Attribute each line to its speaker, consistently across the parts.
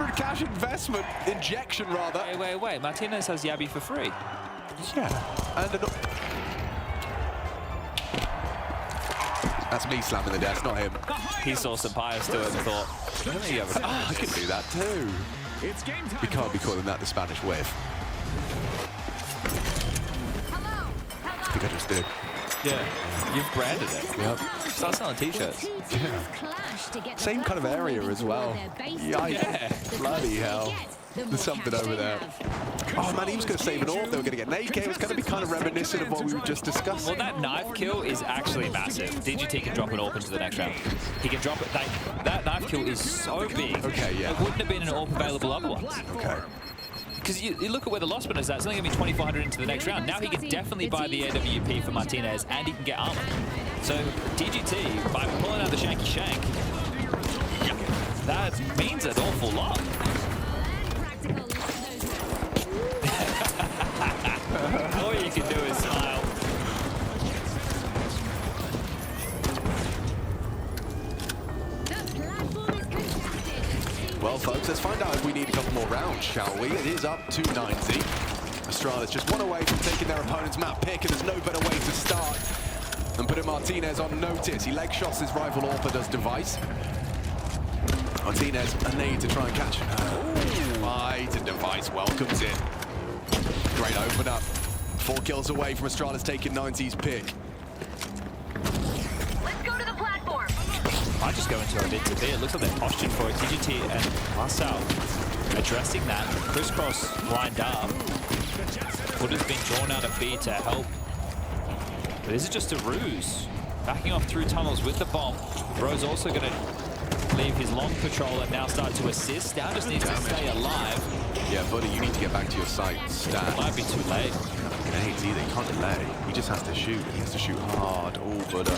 Speaker 1: 100 cash investment, injection rather.
Speaker 2: Wait. Martinez has Yabby for free.
Speaker 1: Yeah. And that's me slamming the desk, not him.
Speaker 2: He saw some pious to it and thought,
Speaker 1: I can do that too. We can't be calling that the Spanish whiff. I think I just did.
Speaker 2: yeah, you've branded it.
Speaker 1: Yep.
Speaker 2: Start selling t-shirts.
Speaker 1: Yeah. Same kind of area as well.
Speaker 2: Yeah.
Speaker 1: Bloody hell. There's something over there. Oh man, he was going to save an orb. They were going to get naked. It was going to be kind of reminiscent of what we were just discussing.
Speaker 2: Well, that knife kill is actually massive. DGT can drop an orb into the next round. He can drop it. That knife kill is so big.
Speaker 1: Okay, yeah.
Speaker 2: It wouldn't have been an orb available otherwise.
Speaker 1: Okay.
Speaker 2: Because you look at where the loss spin is at, it's only going to be 2,400 into the next round. Now he can definitely buy the AWP for Martinez, and he can get armor. So DGT, by pulling out the Shanky Shank, that means an awful lot. All you can do is smile.
Speaker 1: Well, folks, let's find out if we need a couple more rounds, shall we? It is up to 90. Astralis just one away from taking their opponent's map pick, and there's no better way to start than putting Martinez on notice. He leg shots his rival Orpa does device. Martinez, a nade to try and catch him. Fight, and device welcomes it. Great open up. 4 kills away from Astralis taking 90's pick.
Speaker 3: Let's go to the platform.
Speaker 2: Might just go into a bit to B. It looks like they're postured for it. DGT and Marcel addressing that. Crisscross lined up. Foot has been drawn out of B to help. But this is just a ruse. Backing off through tunnels with the bomb. Bro's also going to leave his long patrol and now start to assist. Now just needs to stay alive.
Speaker 1: Yeah, buddy, you need to get back to your site. Stat.
Speaker 2: Might be too late.
Speaker 1: Nades either. He can't delay. He just has to shoot. He has to shoot hard. Oh, Buddha.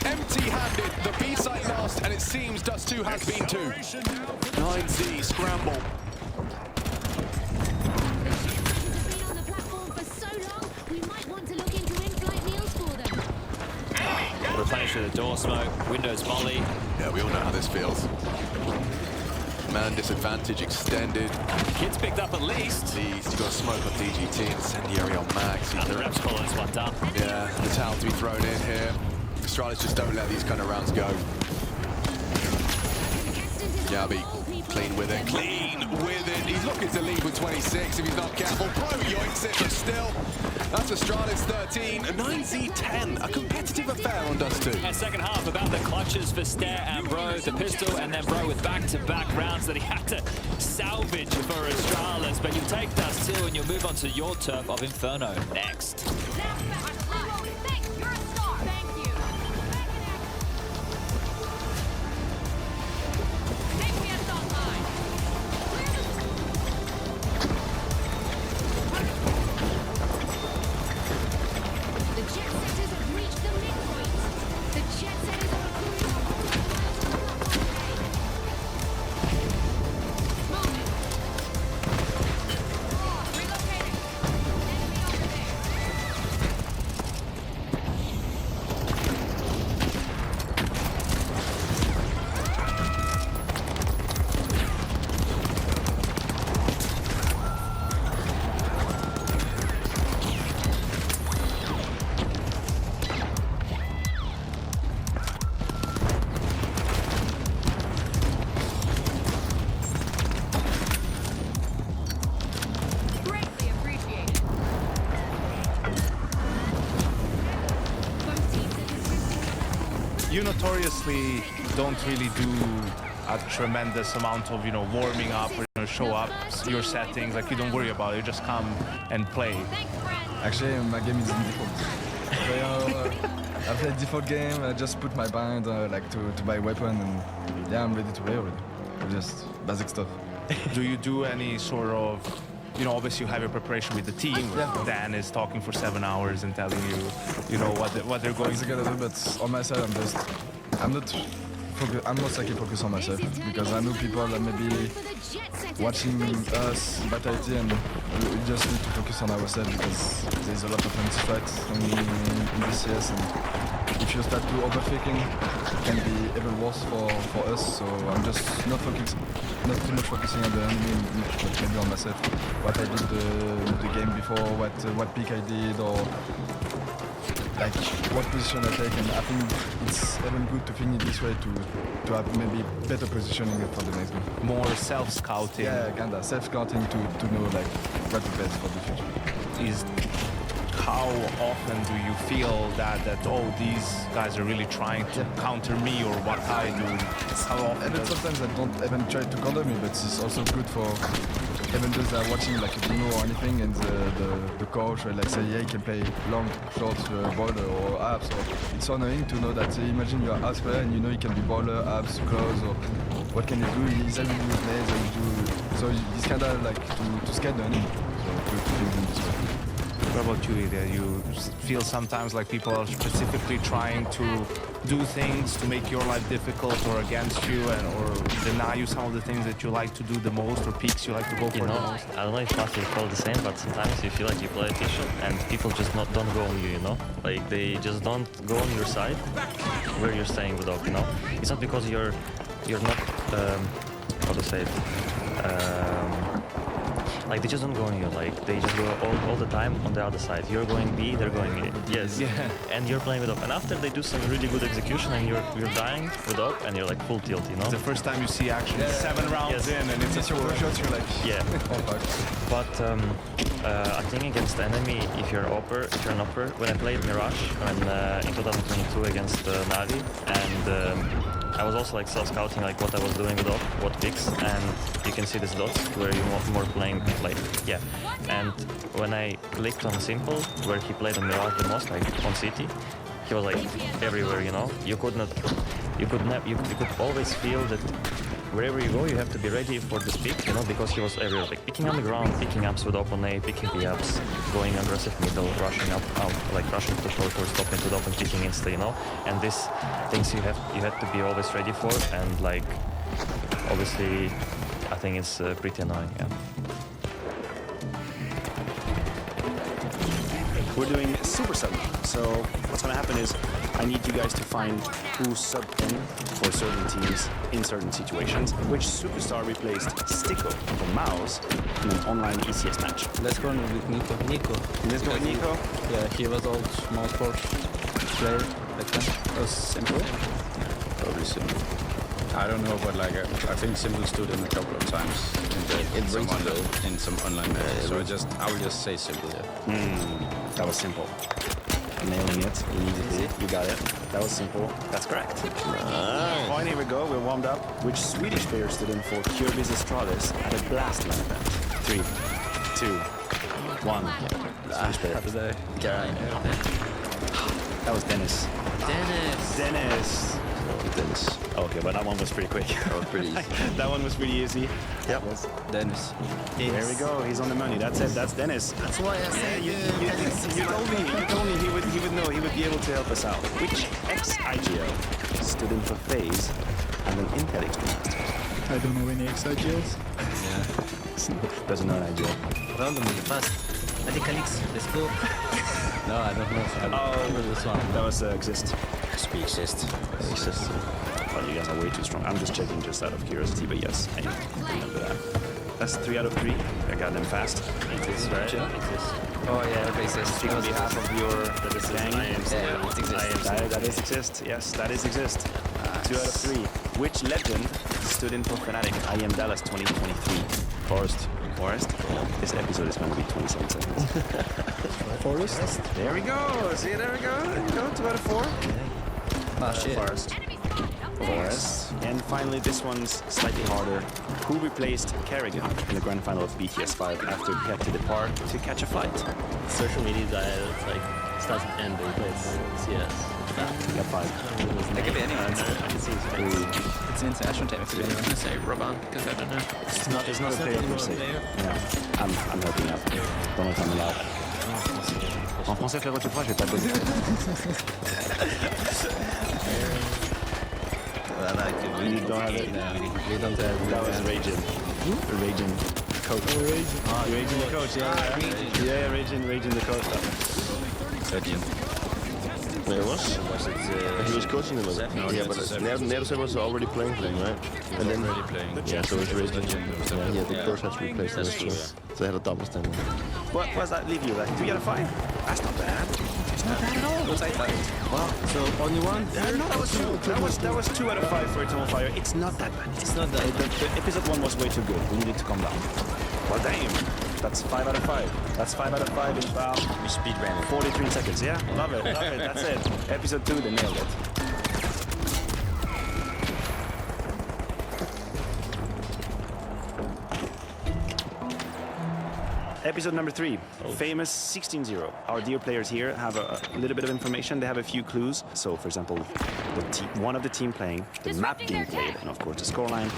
Speaker 1: Empty-handed. The B site lost, and it seems Dust 2 has been too. 9Z scramble.
Speaker 2: Replenish with a door smoke. Windows volley.
Speaker 1: Yeah, we all know how this feels. Man disadvantage extended.
Speaker 2: Kid's picked up at least.
Speaker 1: You got to smoke on DGT, incendiary on Max.
Speaker 2: And the reps calling this one done.
Speaker 1: Yeah, the towel to be thrown in here. Astralis just don't let these kind of rounds go. Yabi, clean with it. Clean with it. He's looking to lead with 26 if he's not careful. Bro yoinks it, but still. That's Astralis 13, 9Z 10. A competitive affair on Dust 2.
Speaker 2: And second half about the clutches for Stare and Bro, the pistol, and then Bro with back-to-back rounds that he had to salvage for Astralis. But you take Dust 2 and you'll move on to your turf of Inferno next.
Speaker 4: You notoriously don't really do a tremendous amount of, warming up or show up your settings. Like, you don't worry about it. You just come and play.
Speaker 5: Actually, my game is in default. I play default game. I just put my bind like to buy a weapon, and yeah, I'm ready to play already. Just basic stuff.
Speaker 4: Do you do any sort of, obviously you have your preparation with the team.
Speaker 5: Yeah.
Speaker 4: Dan is talking for 7 hours and telling you, what they're going
Speaker 5: to do. But on my side, I'm most likely focused on myself because I know people that may be watching us Vitality, and we just need to focus on ourselves because there's a lot of anti-fights in this CS, and if you start to overthinking, it can be even worse for us. So I'm just not too much focusing on the enemy, but maybe on myself. What I did the game before, what pick I did, or like what position I take. And I think it's even good to think it this way to have maybe better positioning for the next game.
Speaker 4: More self-scouting.
Speaker 5: Yeah, kinda self-scouting to know like what's the best for the future.
Speaker 4: Is how often do you feel that oh, these guys are really trying to counter me or what I do? How often?
Speaker 5: And then sometimes I don't even try to counter me, but it's also good for even those that are watching like a demo or anything, and the coach will like say, yeah, you can play long, short, border or apps. Or it's so annoying to know that imagine you're apps player and you know you can be border, apps, close, or what can you do? He's able to use nades, and do so. It's kind of like to scare the enemy. So to think in this way.
Speaker 4: What about you, Ilya? You feel sometimes like people are specifically trying to do things to make your life difficult or against you, or deny you some of the things that you like to do the most, or peaks you like to go for the most?
Speaker 3: I don't know if Matthew felt the same, but sometimes you feel like you play official and people just don't go on you, you know? Like they just don't go on your side where you're staying with up, you know? It's not because you're not, how to say it, like they just don't go on you, like they just go all the time on the other side. You're going B, they're going A. Yes.
Speaker 4: Yeah.
Speaker 3: And you're playing with up. And after they do some really good execution and you're dying with up and you're like full tilt, you know?
Speaker 4: It's the first time you see actually 7 rounds in and it's
Speaker 5: Your
Speaker 4: a
Speaker 5: first shots, you're like,
Speaker 3: Yeah.
Speaker 5: oh fuck.
Speaker 3: But I think against the enemy, if you're an upper, when I played Mirage in 2022 against Navi, and I was also like self-scouting like what I was doing with up, what picks, and you can see these dots where you're more playing like, yeah. And when I clicked on Simple, where he played on Mirage the most, like on City, he was like everywhere, you know? You could always feel that wherever you go, you have to be ready for this pick, you know, because he was everywhere, like picking on the ground, picking ups with open A, picking the ups, going aggressive middle, rushing up, out, like rushing to short or stopping to the open, picking insta, you know. And these things you have to be always ready for, and like obviously, I think it's pretty annoying. Yeah.
Speaker 6: We're doing super sub. So what's gonna happen is I need you guys to find who subbed in for certain teams in certain situations. Which superstar replaced Sticko for Mouse in an online ECS match?
Speaker 7: Let's go with Nico.
Speaker 6: Let's go with Nico.
Speaker 7: Yeah, he was old mouse Porsche player back then.
Speaker 6: That was simple.
Speaker 8: Probably simple. I don't know, but like I think Simple stood in a couple of times in some online matches. So I will just say Simple. Yeah.
Speaker 6: That was simple. Nailing it immediately. You got it. That was simple. That's correct. Nice. Point, here we go. We're warmed up. Which Swedish player stood in for Kirby's Astralis at a Blastland event? 3, 2, 1. Swedish player. That was Dennis. Dennis. Okay, but that one was pretty quick.
Speaker 8: That was pretty easy.
Speaker 6: That one was pretty easy.
Speaker 7: Yep. Dennis.
Speaker 6: There we go. He's on the money. That's it. That's Dennis.
Speaker 7: That's why I said
Speaker 6: You told me he would know. He would be able to help us out. Which ex-IGL stood in for FaZe and an Intel Master?
Speaker 9: I don't know any ex-IGLs.
Speaker 6: Doesn't know an IGL.
Speaker 7: randomly fast. I think Calix, let's go. No, I don't know.
Speaker 6: Oh,
Speaker 7: This one.
Speaker 6: that was Exist.
Speaker 8: Speak Exist.
Speaker 6: Exist. Well, you guys are way too strong. I'm just checking just out of curiosity, but yes, I remember that. That's 3 out of 3. I got them fast.
Speaker 3: Exist, right? Exist.
Speaker 7: Oh yeah, it exists.
Speaker 6: Speak on behalf of your gang.
Speaker 7: Yeah, it exists.
Speaker 6: That is Exist. Yes, that is Exist. 2 out of 3. Which legend stood in for Fnatic IM Dallas 2023? Forest. This episode is going to be 27 seconds.
Speaker 9: Forest.
Speaker 6: There we go. See, there we go. There you go. 2 out of 4.
Speaker 7: Ah, shit.
Speaker 6: Forest. And finally, this one's slightly harder. Who replaced Kerrigan in the grand final of BTS 5 after he had to depart to catch a flight?
Speaker 3: Social media diet, it's like starts and ends, but it's CS.
Speaker 6: Got 5.
Speaker 7: That could be anyone.
Speaker 3: I can see his face.
Speaker 9: It's international technically. I'm gonna say Raban because I don't know.
Speaker 6: It's not a player per se. Yeah. I'm helping out. Don't come loud. En français, frérot, tu crois, je vais pas te donner. You don't have it?
Speaker 7: We don't have.
Speaker 6: That was Raging. Raging coach. Raging the coach, yeah. Yeah, Raging the coach.
Speaker 8: 13.
Speaker 10: It was?
Speaker 8: Was it?
Speaker 10: He was coaching them.
Speaker 8: No,
Speaker 10: Yeah,
Speaker 8: that's
Speaker 10: but
Speaker 8: a seven.
Speaker 10: Nersen was already playing for them, right?
Speaker 8: And then already playing.
Speaker 10: Yeah, so it's raised. Yeah, the
Speaker 8: Yeah.
Speaker 10: coach had to replace them.
Speaker 8: That's true,
Speaker 10: So they had a double standing.
Speaker 6: What does that leave you? Like 3 out of 5? That's not bad. It's not bad at all. What's I thought?
Speaker 10: Wow, so only one?
Speaker 6: No, that was 2. That was 2 out of 5 for Eternal Fire. It's not that bad. It's not that. The episode 1 was way too good. We needed to calm down. Well, damn. That's 5 out of 5. That's 5 out of 5 in about
Speaker 8: We speed ran it.
Speaker 6: 43 seconds. Yeah, love it. Love it. That's it. Episode 2, they nailed it. Episode number 3, famous 16-0. Our dear players here have a little bit of information. They have a few clues. So, for example, one of the team playing, the map being played, and of course the scoreline.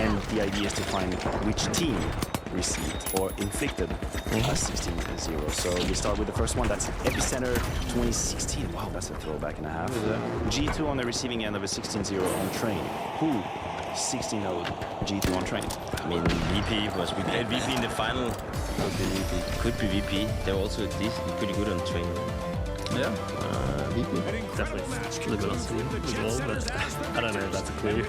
Speaker 6: And the idea is to find which team received or inflicted a 16-0. So we start with the first one. That's Epicenter 2016. Wow, that's a throwback and a half. G2 on the receiving end of a 16-0 on Train. Who 16-0'd G2 on Train?
Speaker 11: I mean, VP was, we played VP in the final. Could be VP. They were also decent, pretty good on train.
Speaker 5: Yeah.
Speaker 3: Definitely good on team as well, but I don't know if that's a clue.